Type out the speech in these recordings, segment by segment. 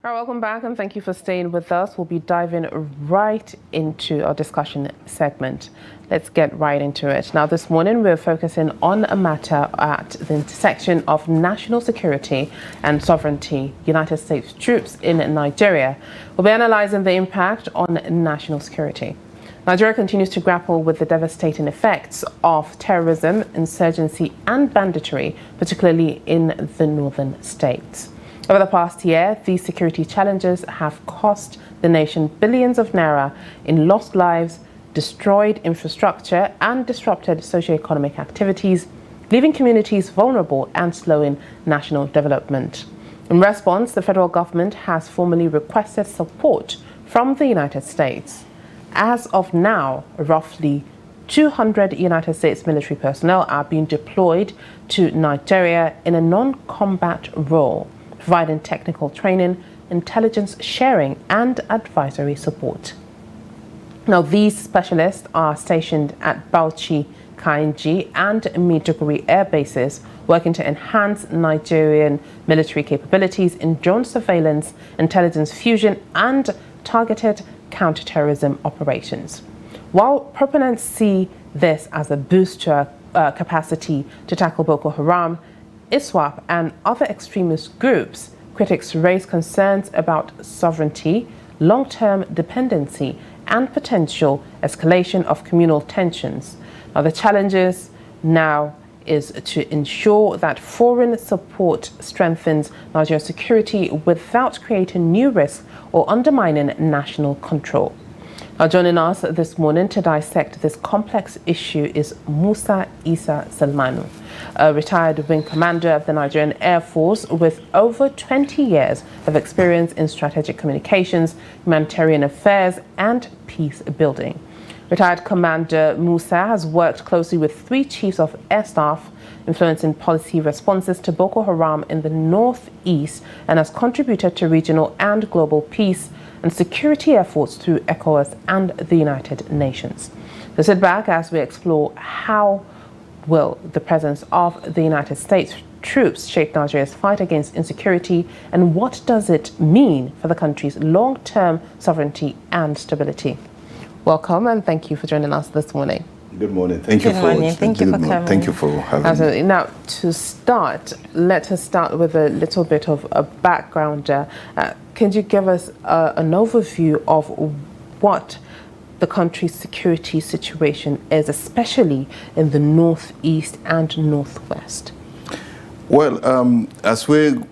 All right, welcome back and thank you for staying with us. We'll be diving right into our discussion segment. Let's get right into it. Now, this morning we're focusing on a matter at the intersection of national security and sovereignty. United States troops in Nigeria will be analyzing the impact on national security. Nigeria continues to grapple with the devastating effects of terrorism, insurgency and banditry, particularly in the northern states. Over the past year, these security challenges have cost the nation billions of naira in lost lives, destroyed infrastructure, and disrupted socio-economic activities, leaving communities vulnerable and slowing national development. In response, the federal government has formally requested support from the United States. As of now, roughly 200 United States military personnel are being deployed to Nigeria in a non-combat role, providing technical training, intelligence sharing, and advisory support. Now, these specialists are stationed at Bauchi, Kainji, and Maiduguri air bases, working to enhance Nigerian military capabilities in drone surveillance, intelligence fusion, and targeted counterterrorism operations. While proponents see this as a boost to capacity to tackle Boko Haram, ISWAP and other extremist groups, critics raise concerns about sovereignty, long-term dependency, and potential escalation of communal tensions. Now, the challenges now is to ensure that foreign support strengthens Nigeria's security without creating new risks or undermining national control. Now, joining us this morning to dissect this complex issue is Musa Salmanu, a retired wing commander of the Nigerian Air Force with over 20 years of experience in strategic communications, humanitarian affairs, and peace building. Retired Commander Musa has worked closely with 3 chiefs of air staff, influencing policy responses to Boko Haram in the northeast, and has contributed to regional and global peace and security efforts through ECOWAS and the United Nations. So sit back as we explore how will the presence of the United States troops shape Nigeria's fight against insecurity, and what does it mean for the country's long-term sovereignty and stability. Welcome and thank you for joining us this morning. Good morning. Thank you for coming. Thank you for having Absolutely. me. Now, to start, let us start with a little bit of a background. Can you give us an overview of what the country's security situation is, especially in the northeast and northwest? Well, as the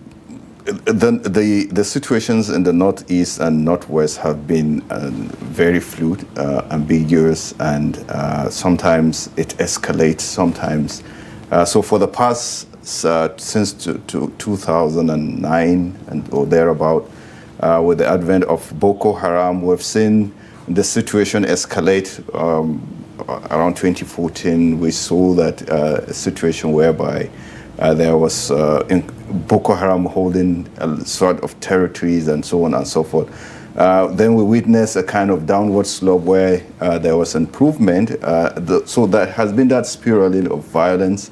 situations in the northeast and northwest have been very fluid, ambiguous, and sometimes it escalates. Sometimes, so for the past since 2009 or thereabout, with the advent of Boko Haram, we've seen the situation escalate. Around 2014, we saw that a situation whereby there was Boko Haram holding a sort of territories and so on and so forth. Then we witnessed a kind of downward slope where there was improvement. So there has been that spiraling of violence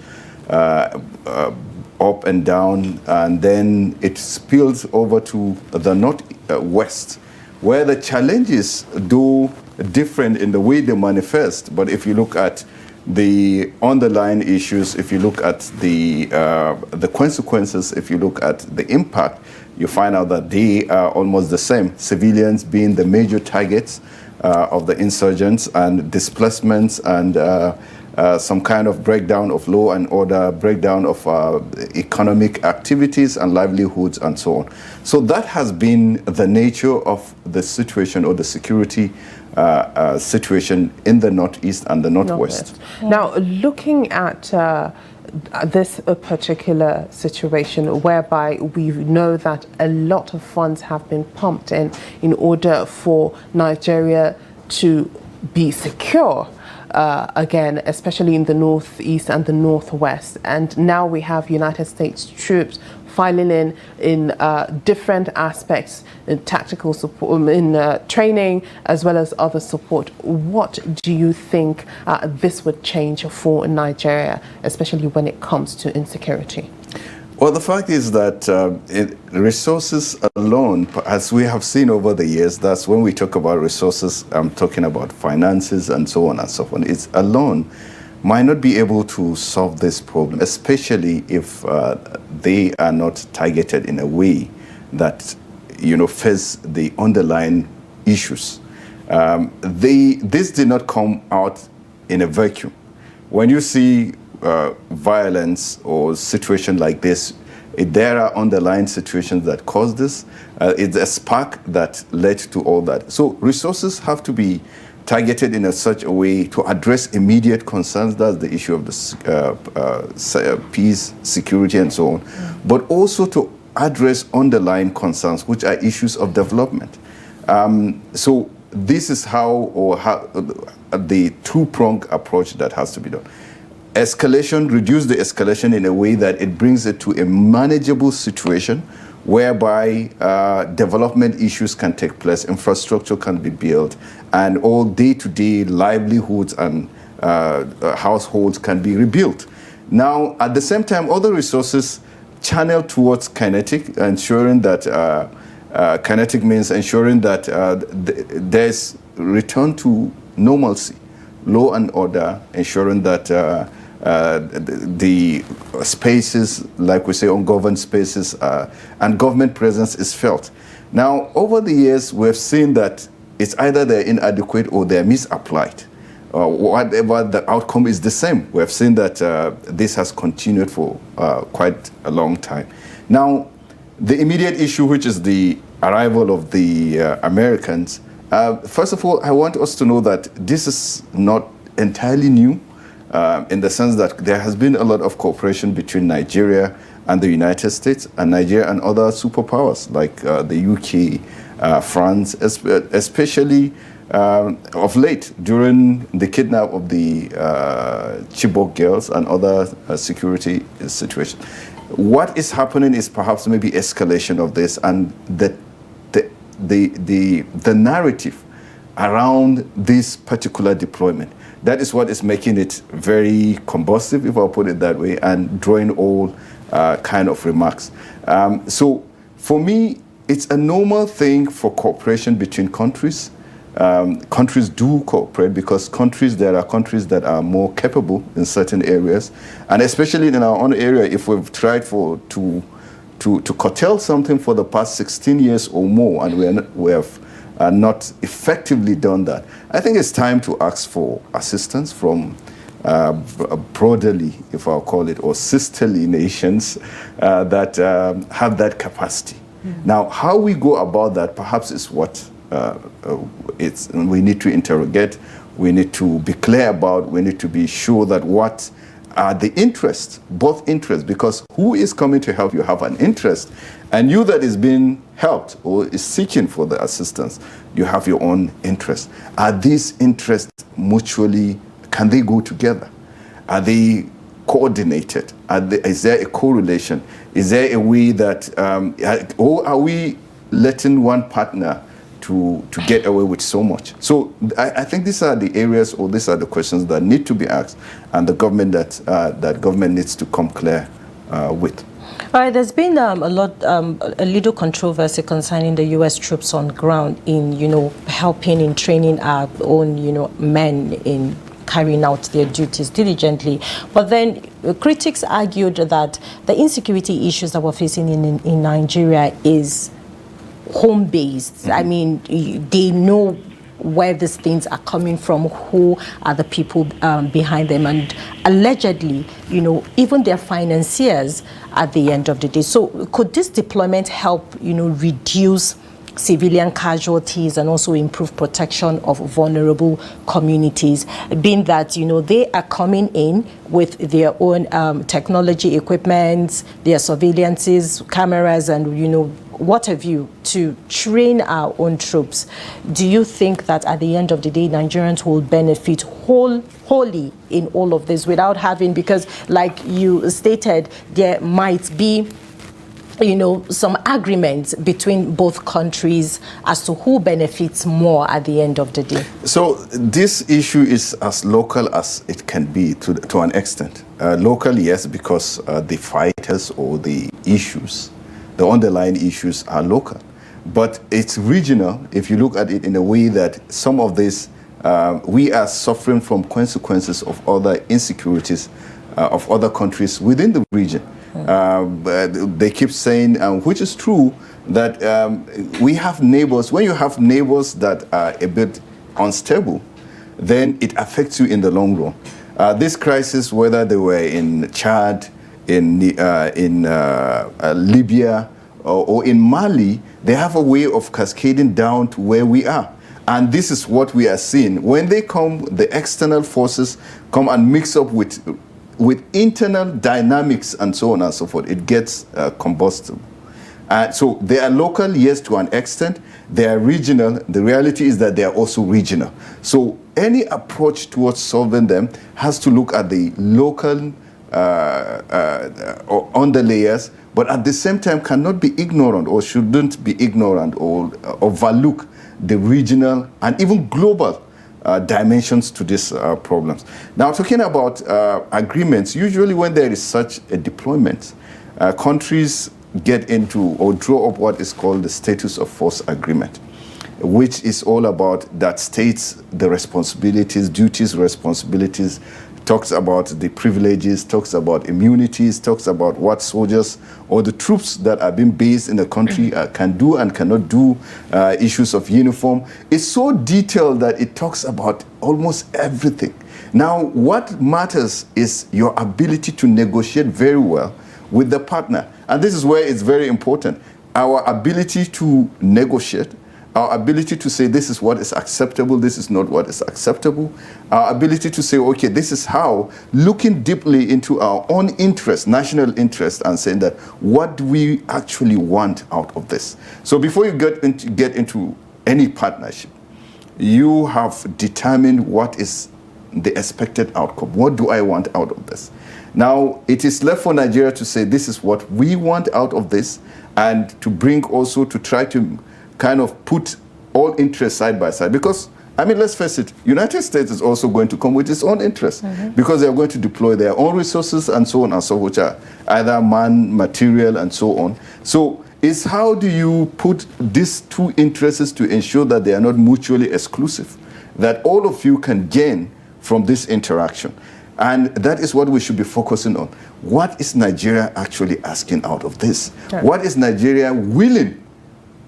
up and down, and then it spills over to the northwest, where the challenges do different in the way they manifest. But if you look at the underlying issues, if you look at the consequences, if you look at the impact, you find out that they are almost the same. Civilians being the major targets of the insurgents, and displacements, and some kind of breakdown of law and order, breakdown of economic activities and livelihoods and so on. So that has been the nature of the situation, or the security situation in the northeast and the northwest. Now, looking at this particular situation, whereby we know that a lot of funds have been pumped in order for Nigeria to be secure, again, especially in the northeast and the northwest, and now we have United States troops filing in different aspects, in tactical support, in training, as well as other support. What do you think this would change for Nigeria, especially when it comes to insecurity? Well, the fact is that resources alone, as we have seen over the years, that's when we talk about resources, I'm talking about finances and so on and so forth. It's alone might not be able to solve this problem, especially if they are not targeted in a way that, face the underlying issues. This did not come out in a vacuum. When you see violence or situation like this, there are underlying situations that cause this. It's a spark that led to all that. So resources have to be targeted in such a way to address immediate concerns. That's the issue of the peace, security, and so on. But also to address underlying concerns, which are issues of development. So this is how the two-pronged approach that has to be done. Escalation, reduce the escalation in a way that it brings it to a manageable situation whereby development issues can take place, infrastructure can be built, and all day-to-day livelihoods and households can be rebuilt. Now, at the same time, other resources channel towards kinetic, ensuring that kinetic means ensuring that there's return to normalcy, law and order, ensuring that the spaces, like we say, ungoverned spaces, and government presence is felt. Now, over the years, we've seen that it's either they're inadequate or they're misapplied. Whatever the outcome is the same. We have seen that this has continued for quite a long time. Now, the immediate issue, which is the arrival of the Americans, first of all, I want us to know that this is not entirely new, in the sense that there has been a lot of cooperation between Nigeria and the United States, and Nigeria and other superpowers like the UK, France, especially of late during the kidnap of the Chibok girls and other security situations. What is happening is perhaps maybe escalation of this, and the narrative around this particular deployment. That is what is making it very combustive, if I'll put it that way, and drawing all kind of remarks. So for me, it's a normal thing for cooperation between countries. Countries do cooperate because there are countries that are more capable in certain areas, and especially in our own area, if we've tried to curtail something for the past 16 years or more, and we have not effectively done that, I think it's time to ask for assistance from brotherly, if I'll call it, or sisterly nations that have that capacity. Now, how we go about that perhaps is what we need to interrogate, we need to be clear about, we need to be sure that what are the interests, both interests, because who is coming to help you have an interest, and you that is being helped or is seeking for the assistance, you have your own interest. Are these interests mutually, can they go together? Are they coordinated? Is there a correlation? Is there a way that, or are we letting one partner to get away with so much? So I think these are the areas, or these are the questions that need to be asked, and the government that government needs to come clear with. All right, there's been a little controversy concerning the U.S. troops on ground in, helping in training our own, men in carrying out their duties diligently. But then critics argued that the insecurity issues that we're facing in Nigeria is home-based. I mean, they know where these things are coming from, who are the people behind them, and allegedly, even their financiers at the end of the day. So could this deployment help, reduce civilian casualties and also improve protection of vulnerable communities, being that, they are coming in with their own technology equipment, their surveillances, cameras, and, what have you, to train our own troops? Do you think that at the end of the day, Nigerians will benefit wholly in all of this without having, because like you stated, there might be some agreements between both countries as to who benefits more at the end of the day? So this issue is as local as it can be to an extent. Local, yes, because the fighters or the issues, the underlying issues are local. But it's regional if you look at it in a way that some of this, we are suffering from consequences of other insecurities of other countries within the region. They keep saying, which is true, that we have neighbors. When you have neighbors that are a bit unstable, then it affects you in the long run. This crisis, whether they were in Chad, in Libya, or in Mali, they have a way of cascading down to where we are. And this is what we are seeing. When they come, the external forces come and mix up with internal dynamics and so on and so forth, it gets combustible. So they are local, yes, to an extent. They are regional. The reality is that they are also regional. So any approach towards solving them has to look at the local or underlayers, but at the same time cannot be ignorant or shouldn't be ignorant or overlook the regional and even global dimensions to these problems. Now, talking about agreements, usually when there is such a deployment, countries get into or draw up what is called the status of force agreement, which is all about that states the responsibilities, duties, responsibilities, talks about the privileges, talks about immunities, talks about what soldiers or the troops that are being based in the country can do and cannot do, issues of uniform. It's so detailed that it talks about almost everything. Now, what matters is your ability to negotiate very well with the partner. And this is where it's very important. Our ability to negotiate, our ability to say this is what is acceptable, this is not what is acceptable, our ability to say, okay, this is how, looking deeply into our own interest, national interest, and saying that what do we actually want out of this. So before you get into any partnership, you have determined what is the expected outcome. What do I want out of this? Now, it is left for Nigeria to say this is what we want out of this, and to bring also to try to kind of put all interests side by side. Because, I mean, let's face it, United States is also going to come with its own interests, because they are going to deploy their own resources and so on and so, which are either man, material, and so on. So it's how do you put these two interests to ensure that they are not mutually exclusive, that all of you can gain from this interaction. And that is what we should be focusing on. What is Nigeria actually asking out of this? Sure. What is Nigeria willing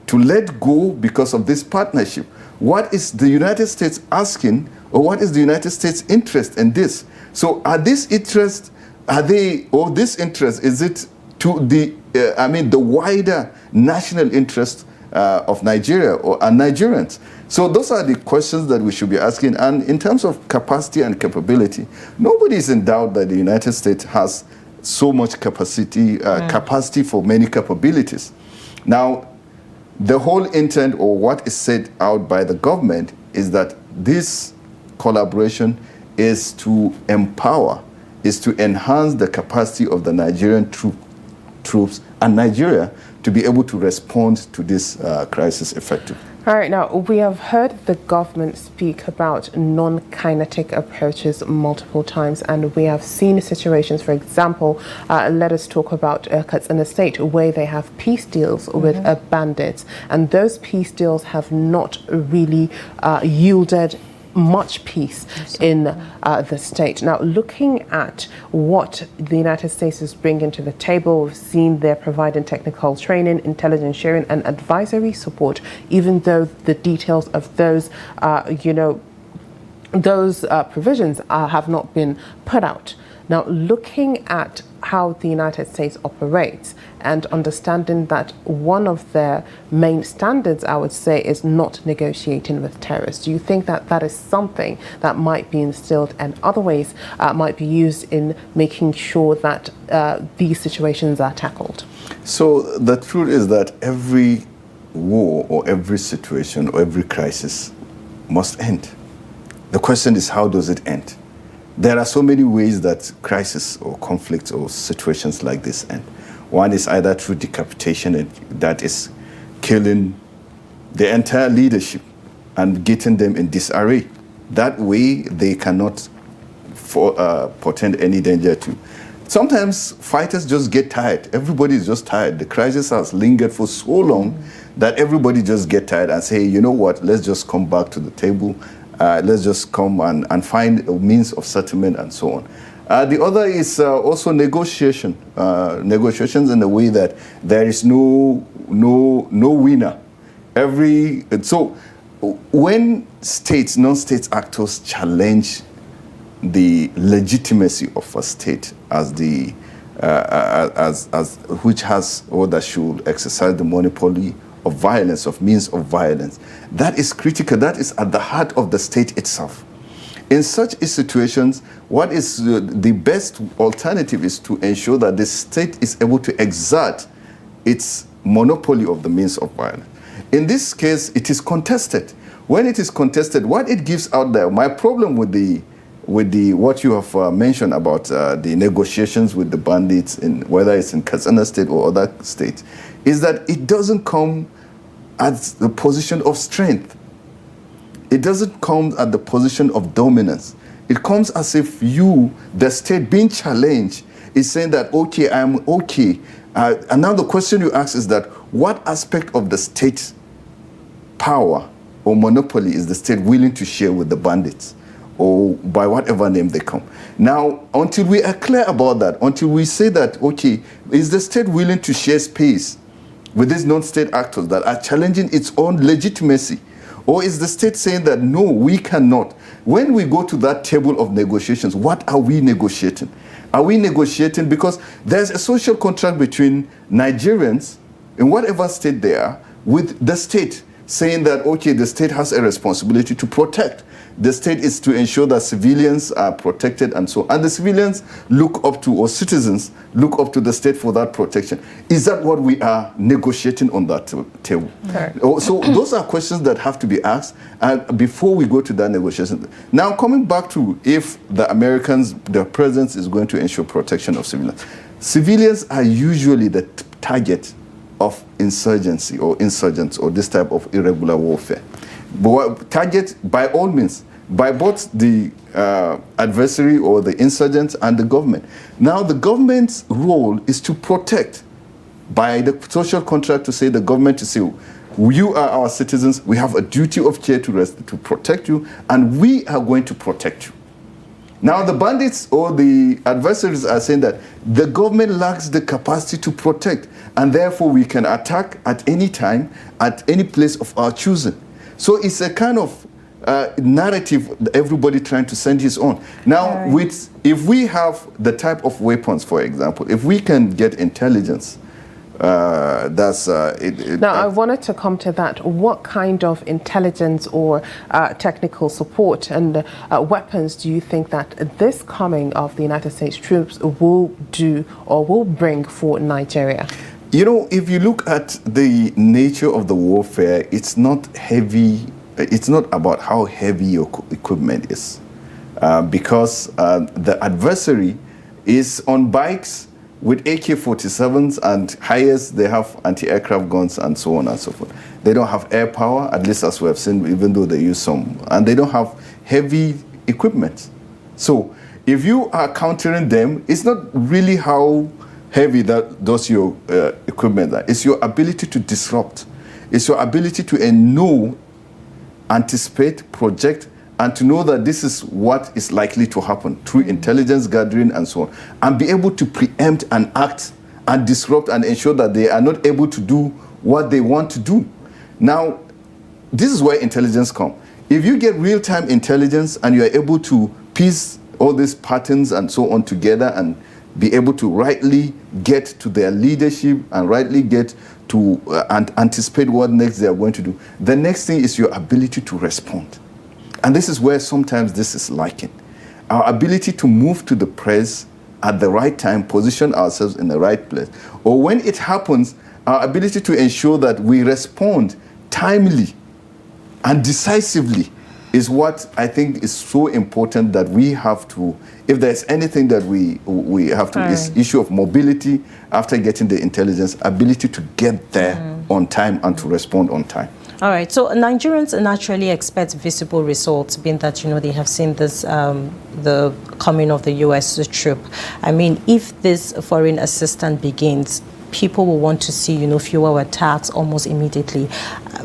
to let go because of this partnership? What is the United States asking, or what is the United States' interest in this? So are this interest, this interest, is it to the, the wider national interest of Nigeria or Nigerians? So those are the questions that we should be asking. And in terms of capacity and capability, nobody is in doubt that the United States has so much capacity for many capabilities. Now, the whole intent, or what is set out by the government, is that this collaboration is to empower, is to enhance the capacity of the Nigerian troops and Nigeria to be able to respond to this crisis effectively. All right, now we have heard the government speak about non-kinetic approaches multiple times, and we have seen situations, for example, let us talk about Katsina State, where they have peace deals with bandits, and those peace deals have not really yielded much peace in the state. Now, looking at what the United States is bringing to the table, we've seen they're providing technical training, intelligence sharing, and advisory support, even though the details of those, provisions have not been put out. Now, looking at how the United States operates and understanding that one of their main standards, I would say, is not negotiating with terrorists, do you think that that is something that might be instilled and other ways might be used in making sure that these situations are tackled? So the truth is that every war or every situation or every crisis must end. The question is, how does it end? There are so many ways that crisis or conflicts or situations like this end. One is either through decapitation, and that is killing the entire leadership and getting them in disarray. That way, they cannot portend any danger to. Sometimes fighters just get tired. Everybody is just tired. The crisis has lingered for so long that everybody just get tired and say, you know what, let's just come back to the table. Let's just come and find a means of settlement and so on. The other is also negotiation. Negotiations in the way that there is no winner. So when states, non-state actors challenge the legitimacy of a state as which has or that should exercise the monopoly of violence, of means of violence, that is critical. That is at the heart of the state itself. In such situations, what is the best alternative is to ensure that the state is able to exert its monopoly of the means of violence. In this case, it is contested. When it is contested, what it gives out there, my problem with what you have mentioned about the negotiations with the bandits, whether it's in Katsina State or other states, is that it doesn't come at the position of strength. It doesn't come at the position of dominance. It comes as if you, the state being challenged, is saying that, okay, I'm okay. And now the question you ask is that what aspect of the state power or monopoly is the state willing to share with the bandits, or by whatever name they come? Now, until we are clear about that, until we say that, okay, is the state willing to share space with these non-state actors that are challenging its own legitimacy? Or is the state saying that, no, we cannot? When we go to that table of negotiations, what are we negotiating? Are we negotiating because there's a social contract between Nigerians, in whatever state they are, with the state, saying that, okay, the state has a responsibility to protect. The state is to ensure that civilians are protected and so on. And the civilians look up to, or citizens look up to the state for that protection. Is that what we are negotiating on that table? So those are questions that have to be asked before we go to that negotiation. Now, coming back to if the Americans, their presence is going to ensure protection of civilians. Civilians are usually the target of insurgency or insurgents or this type of irregular warfare. But target by all means, by both the adversary or the insurgents and the government. Now the government's role is to protect, by the social contract to say the government to say, you are our citizens, we have a duty of care to protect you, and we are going to protect you. Now the bandits or the adversaries are saying that the government lacks the capacity to protect, and therefore we can attack at any time, at any place of our choosing. So it's a kind of narrative everybody trying to send his own. Now, if we have the type of weapons, for example, if we can get intelligence, Now, I wanted to come to that. What kind of intelligence or technical support and weapons do you think that this coming of the United States troops will do or will bring for Nigeria? You know, if you look at the nature of the warfare, it's not heavy. It's not about how heavy your equipment is, because the adversary is on bikes with AK-47s, and highest they have anti-aircraft guns and so on and so forth. They don't have air power, at least as we have seen, even though they use some, and they don't have heavy equipment. So if you are countering them, it's not really how heavy that does your equipment. It's your ability to disrupt. It's your ability to know, anticipate, project, and to know that this is what is likely to happen through intelligence gathering and so on, and be able to preempt and act and disrupt and ensure that they are not able to do what they want to do. Now, this is where intelligence comes. If you get real-time intelligence and you are able to piece all these patterns and so on together and be able to rightly get to their leadership and rightly get to anticipate what next they are going to do, the next thing is your ability to respond. And this is where sometimes this is lacking. Our ability to move to the press at the right time, position ourselves in the right place. Or when it happens, our ability to ensure that we respond timely and decisively is what I think is so important that we have to, if there's anything that we have to, is issue of mobility after getting the intelligence, ability to get there on time and to respond on time. All right, so Nigerians naturally expect visible results, being that, they have seen this, the coming of the U.S. troop. I mean, if this foreign assistance begins, people will want to see, fewer attacks almost immediately.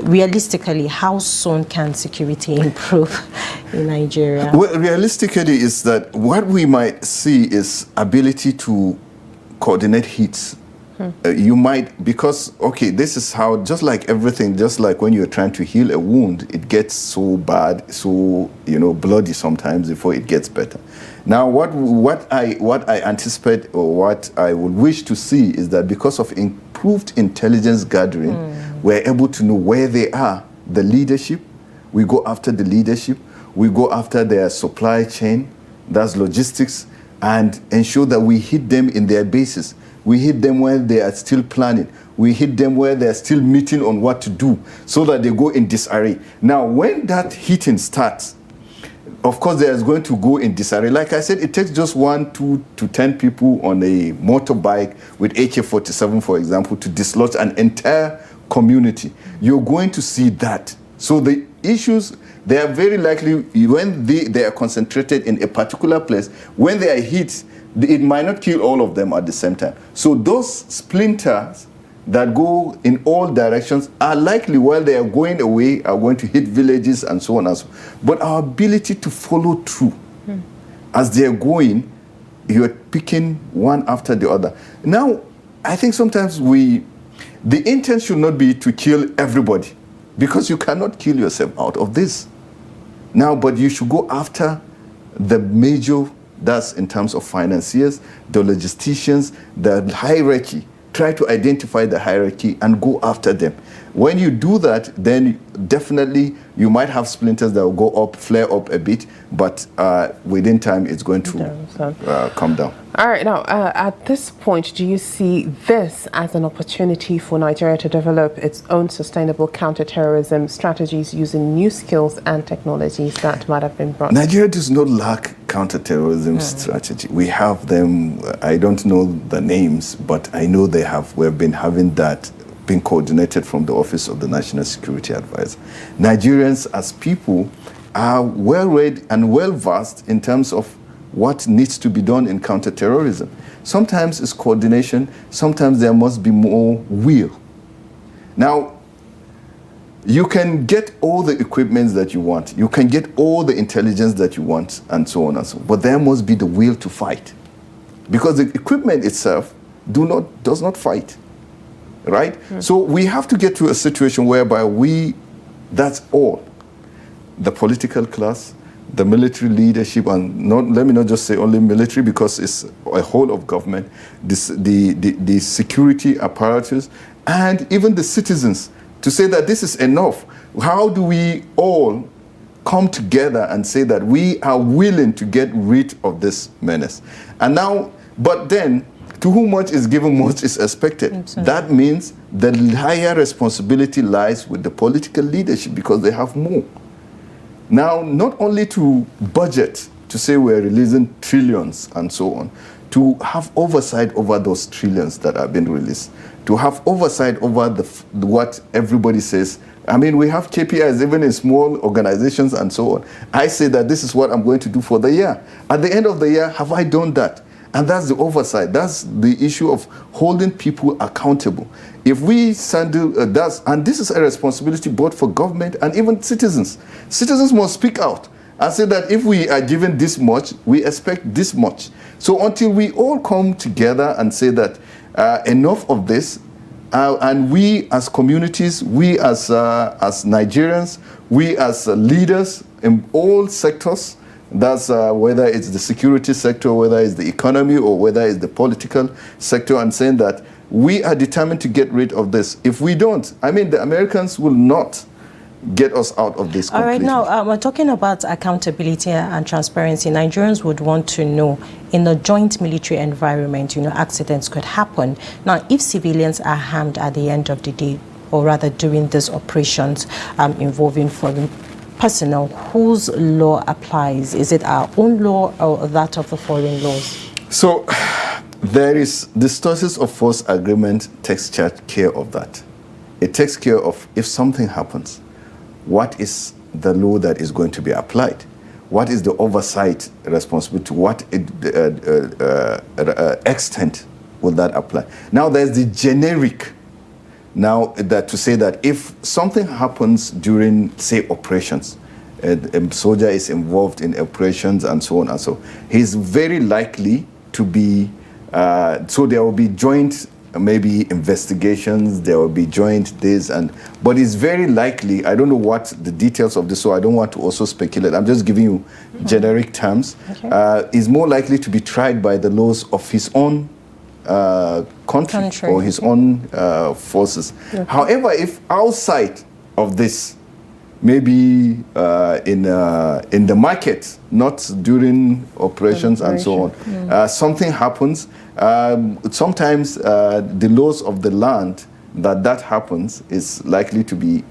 Realistically, how soon can security improve in Nigeria? Well, realistically is that what we might see is ability to coordinate hits. You might, because, okay, this is how, just like everything, just like when you're trying to heal a wound, it gets so bad, so, bloody sometimes before it gets better. Now, what I anticipate, or what I would wish to see, is that because of improved intelligence gathering, we're able to know where they are, the leadership. We go after the leadership. We go after their supply chain, that's logistics, and ensure that we hit them in their bases. We hit them where they are still planning. We hit them where they are still meeting on what to do, so that they go in disarray. Now, when that hitting starts, of course, they are going to go in disarray. Like I said, it takes just 1, 2 to 10 people on a motorbike with AK-47, for example, to dislodge an entire community. You're going to see that. So the issues, they are very likely, when they are concentrated in a particular place, when they are hit, it might not kill all of them at the same time. So those splinters that go in all directions are likely, while they are going away, are going to hit villages and so on and so on. But our ability to follow through as they are going, you're picking one after the other. Now, I think sometimes the intent should not be to kill everybody, because you cannot kill yourself out of this. Now, but you should go after the major, that's in terms of financiers, the logisticians, the hierarchy. Try to identify the hierarchy and go after them. When you do that, then definitely you might have splinters that will go up, flare up a bit, but within time it's going to come down. All right, now at this point, do you see this as an opportunity for Nigeria to develop its own sustainable counterterrorism strategies using new skills and technologies that might have been brought? Nigeria does not lack counterterrorism strategy. We have them. I don't know the names, but I know they have. We've been having that being coordinated from the Office of the National Security Advisor. Nigerians as people are well read and well versed in terms of what needs to be done in counterterrorism. Sometimes it's coordination, sometimes there must be more will. Now, you can get all the equipment that you want, you can get all the intelligence that you want, and so on and so on, but there must be the will to fight. Because the equipment itself does not fight, right? So we have to get to a situation whereby that's all. The political class, the military leadership, and let me not just say only military, because it's a whole of government, the security apparatus, and even the citizens, to say that this is enough. How do we all come together and say that we are willing to get rid of this menace? And now, but then, to whom much is given, much is expected. Absolutely. That means the higher responsibility lies with the political leadership, because they have more. Now, not only to budget, to say we're releasing trillions and so on, to have oversight over those trillions that are being released, to have oversight over what everybody says. I mean, we have KPIs even in small organizations and so on. I say that this is what I'm going to do for the year. At the end of the year, have I done that? And that's the oversight. That's the issue of holding people accountable. If we send that, and this is a responsibility both for government and even citizens. Citizens must speak out and say that if we are given this much, we expect this much. So until we all come together and say that enough of this, and we as communities, we as Nigerians, we as leaders in all sectors, that's whether it's the security sector, whether it's the economy, or whether it's the political sector, and saying that we are determined to get rid of this. If we don't, I mean, the Americans will not get us out of this completely. All right, now we're talking about accountability and transparency. Nigerians would want to know, in a joint military environment, accidents could happen. Now, if civilians are harmed at the end of the day, or rather during these operations involving foreign personnel, whose law applies? Is it our own law or that of the foreign laws? So there is the Status of Force Agreement takes care of that. It takes care of if something happens, what is the law that is going to be applied? What is the oversight responsibility? To what extent will that apply? Now there's the generic. Now that to say that if something happens during, say, operations, a soldier is involved in operations and so on and so, he's very likely to be. So there will be joint, maybe investigations. There will be joint this but it's very likely. I don't know what the details of this, so I don't want to also speculate. I'm just giving you generic terms. Okay. Is more likely to be tried by the laws of his own country or his own forces. Okay. However, if outside of this, maybe in the market, not during operations and so on, something happens. Sometimes the laws of the land that happens is likely to be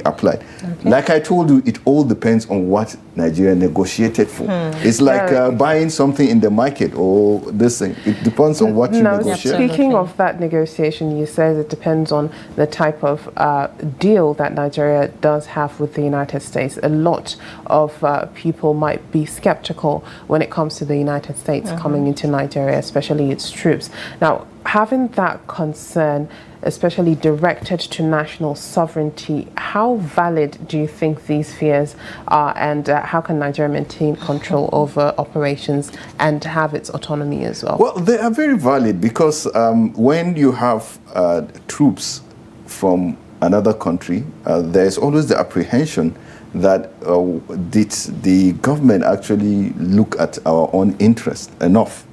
applied. Okay. Like I told you, it all depends on what Nigeria negotiated for. It's like buying something in the market or this thing. It depends on what you negotiate. Speaking of that negotiation, you said it depends on the type of deal that Nigeria does have with the United States. A lot of people might be skeptical when it comes to the United States coming into Nigeria, especially its troops. Now, having that concern, especially directed to national sovereignty, how valid do you think these fears are, and how can Nigeria maintain control over operations and have its autonomy as well? Well, they are very valid because when you have troops from another country, there is always the apprehension that did the government actually look at our own interest enough,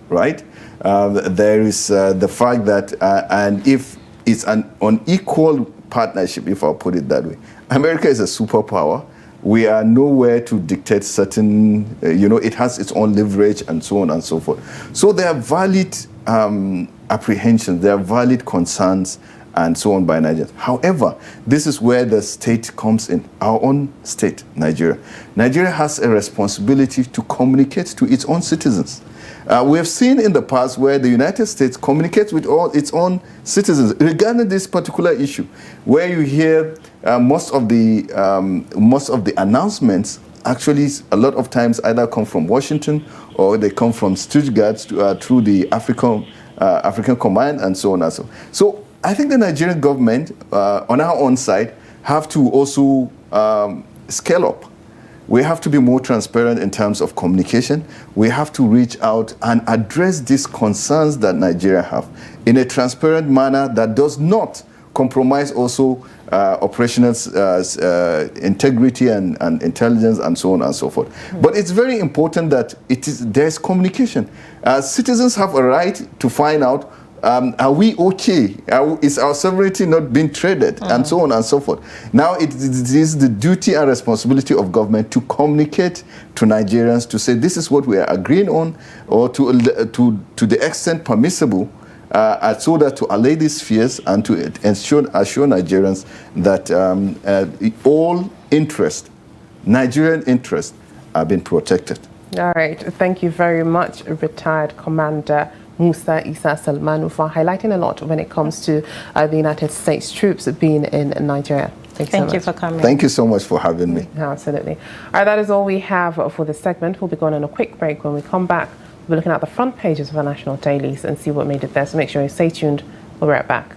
right? There is the fact that, and if it's an unequal partnership, if I'll put it that way, America is a superpower. We are nowhere to dictate certain, it has its own leverage and so on and so forth. So there are valid apprehensions, there are valid concerns and so on by Nigeria. However, this is where the state comes in, our own state, Nigeria. Nigeria has a responsibility to communicate to its own citizens. We have seen in the past where the United States communicates with all its own citizens regarding this particular issue, where you hear most of the announcements actually a lot of times either come from Washington or they come from Stuttgart through the African Command and so on and so on. So I think the Nigerian government on our own side have to also scale up. We have to be more transparent in terms of communication. We have to reach out and address these concerns that Nigeria have in a transparent manner that does not compromise also operational integrity and intelligence and so on and so forth. But it's very important that there's communication. Citizens have a right to find out, are we okay? Is our sovereignty not being traded? And so on and so forth. Now it is the duty and responsibility of government to communicate to Nigerians to say this is what we are agreeing on, or to the extent permissible, so that to allay these fears and to assure Nigerians that all Nigerian interests are being protected. All right. Thank you very much, retired Commander Musa Salmanu, for highlighting a lot when it comes to the United States troops being in Nigeria. Thank you for coming. Thank you so much for having me. Absolutely. All right, that is all we have for this segment. We'll be going on a quick break. When we come back, we'll be looking at the front pages of our national dailies and see what made it there. So make sure you stay tuned. We'll be right back.